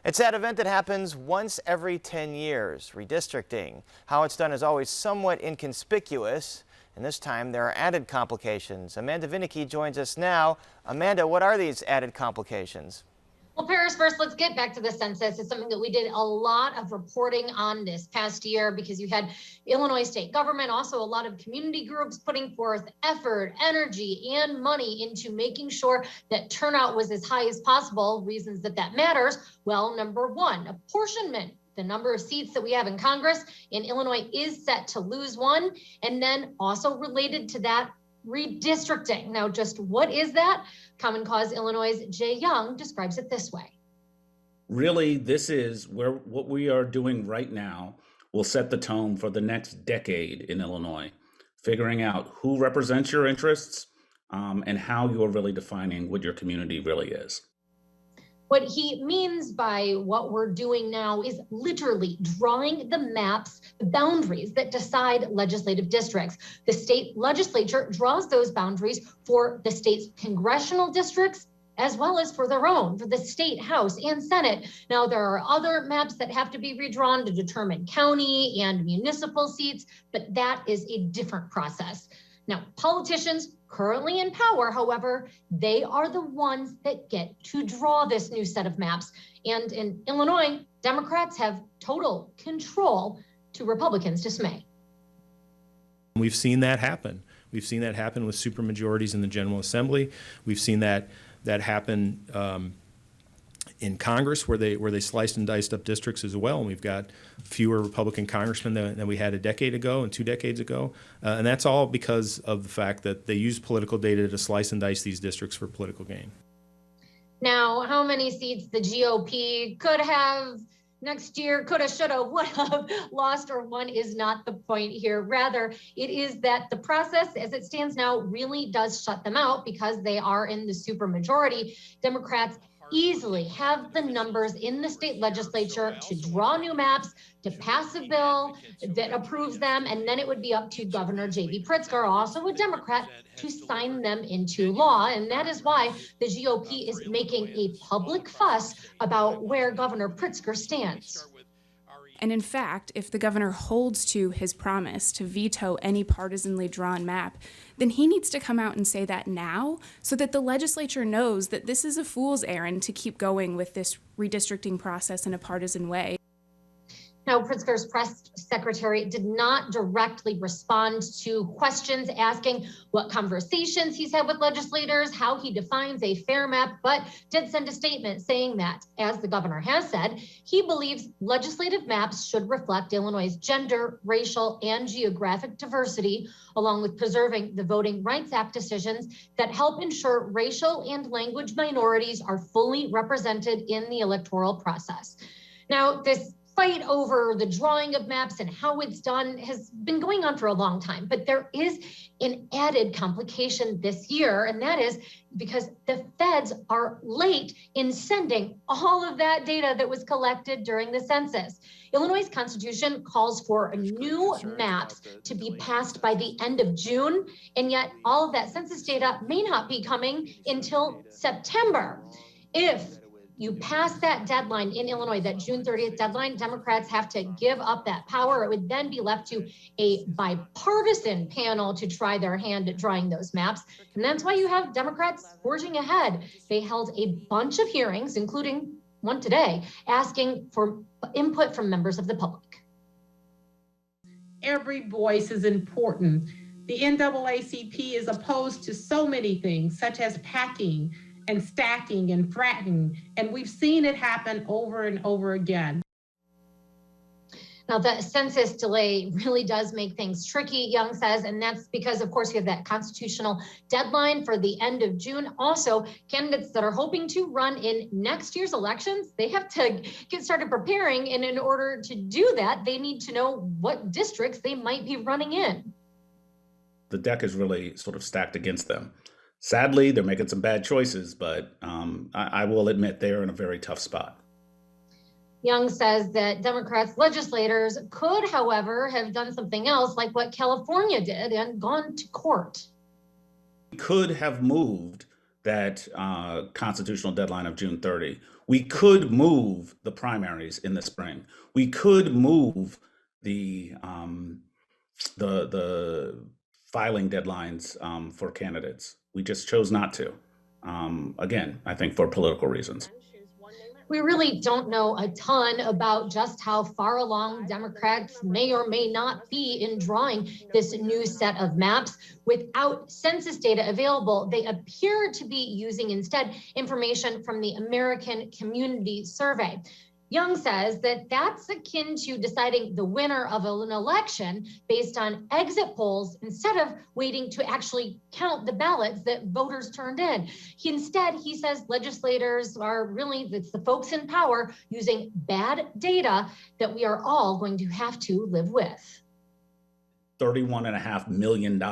It's that event that happens once every 10 years, redistricting. How it's done is always somewhat inconspicuous, and this time there are added complications. Amanda Vinicky joins us now. Amanda, what are these added complications? Well, Paris, first, let's get back to the census. It's something that we did a lot of reporting on this past year because you had Illinois state government, also a lot of community groups putting forth effort, energy, and money into making sure that turnout was as high as possible. Reasons that matters. Well, number one, apportionment. The number of seats that we have in Congress in Illinois is set to lose one. And then also related to that, redistricting. Now, just what is that? Common Cause Illinois' Jay Young describes it this way. Really, this is where what we are doing right now will set the tone for the next decade in Illinois, figuring out who represents your interests and how you're really defining what your community really is. What he means by what we're doing now is literally drawing the maps, the boundaries that decide legislative districts. The state legislature draws those boundaries for the state's congressional districts as well as for their own, for the state house and Senate. Now, there are other maps that have to be redrawn to determine county and municipal seats, but that is a different process. Now, politicians currently in power, however, they are the ones that get to draw this new set of maps. And in Illinois, Democrats have total control to Republicans' dismay. We've seen that happen. We've seen that happen with supermajorities in the General Assembly. We've seen that happen in Congress where they sliced and diced up districts as well. And we've got fewer Republican congressmen than we had a decade ago and 2 decades ago. And that's all because of the fact that they use political data to slice and dice these districts for political gain. Now, how many seats the GOP could have next year, coulda, shoulda, would have lost or won is not the point here. Rather, it is that the process as it stands now really does shut them out because they are in the supermajority. Democrats easily have the numbers in the state legislature to draw new maps, to pass a bill that approves them, and then it would be up to Governor J.B. Pritzker, also a Democrat, to sign them into law. And that is why the GOP is making a public fuss about where Governor Pritzker stands. And in fact, if the governor holds to his promise to veto any partisanly drawn map, then he needs to come out and say that now so that the legislature knows that this is a fool's errand to keep going with this redistricting process in a partisan way. Now, Pritzker's press secretary did not directly respond to questions asking what conversations he's had with legislators, how he defines a fair map, but did send a statement saying that, as the governor has said, he believes legislative maps should reflect Illinois' gender, racial, and geographic diversity, along with preserving the Voting Rights Act decisions that help ensure racial and language minorities are fully represented in the electoral process. Now, this fight over the drawing of maps and how it's done has been going on for a long time, but there is an added complication this year, and that is because the feds are late in sending all of that data that was collected during the census. Illinois' Constitution calls for new maps to be passed by the end of June, and yet all of that census data may not be coming until September. If you pass that deadline in Illinois, that June 30th deadline, Democrats have to give up that power. It would then be left to a bipartisan panel to try their hand at drawing those maps. And that's why you have Democrats forging ahead. They held a bunch of hearings, including one today, asking for input from members of the public. Every voice is important. The NAACP is opposed to so many things, such as packing and stacking and fracking, and we've seen it happen over and over again. Now, the census delay really does make things tricky, Young says, and that's because, of course, we have that constitutional deadline for the end of June. Also, candidates that are hoping to run in next year's elections, they have to get started preparing, and in order to do that, they need to know what districts they might be running in. The deck is really sort of stacked against them. Sadly, they're making some bad choices, but I will admit they're in a very tough spot. Young says that Democrats legislators could, however, have done something else like what California did and gone to court. We could have moved that constitutional deadline of June 30. We could move the primaries in the spring. We could move the filing deadlines for candidates. We just chose not to. Again, I think for political reasons. We really don't know a ton about just how far along Democrats may or may not be in drawing this new set of maps. Without census data available, they appear to be using instead information from the American Community Survey. Young says that that's akin to deciding the winner of an election based on exit polls instead of waiting to actually count the ballots that voters turned in. Instead, he says legislators are really, it's the folks in power using bad data that we are all going to have to live with. $31.5 million,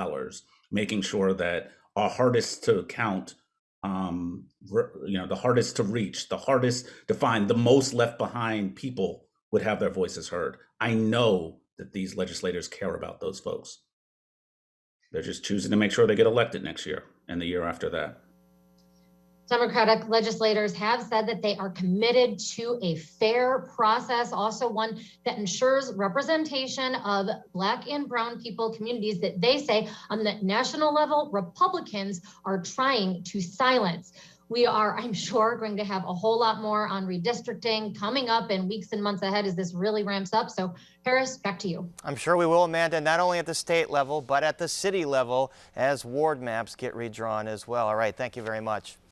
making sure that our hardest to count, the hardest to reach, the hardest to find, the most left behind people would have their voices heard. I know that these legislators care about those folks. They're just choosing to make sure they get elected next year and the year after that. Democratic legislators have said that they are committed to a fair process, also one that ensures representation of Black and brown people communities that they say on the national level, Republicans are trying to silence. We are, I'm sure, going to have a whole lot more on redistricting coming up in weeks and months ahead as this really ramps up. So Harris, back to you. I'm sure we will, Amanda, not only at the state level, but at the city level as ward maps get redrawn as well. All right, thank you very much.